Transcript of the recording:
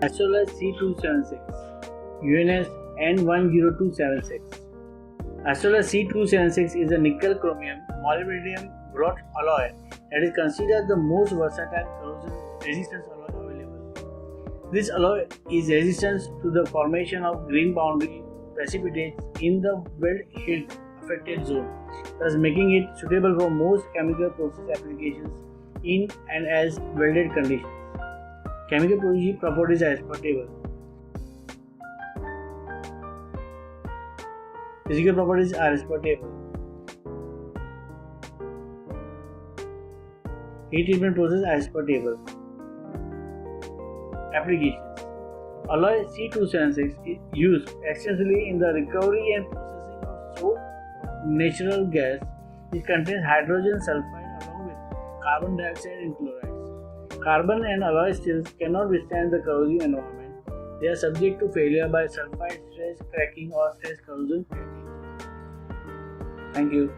Hastelloy C276 UNS N10276. Hastelloy C276 is a nickel chromium molybdenum wrought alloy that is considered the most versatile corrosion resistance alloy available. This alloy is resistant to the formation of green boundary precipitates in the weld heat affected zone, thus making it suitable for most chemical process applications in and as welded conditions. Chemical properties are as per table. Physical properties are as per table. Heat treatment process as per table. Applications. Alloy C276 is used extensively in the recovery and processing of soap natural gas, which contains hydrogen sulfide along with carbon dioxide and chlorides. Carbon and alloy steels cannot withstand the corrosive environment. They are subject to failure by sulfide stress cracking or stress corrosion cracking. Thank you.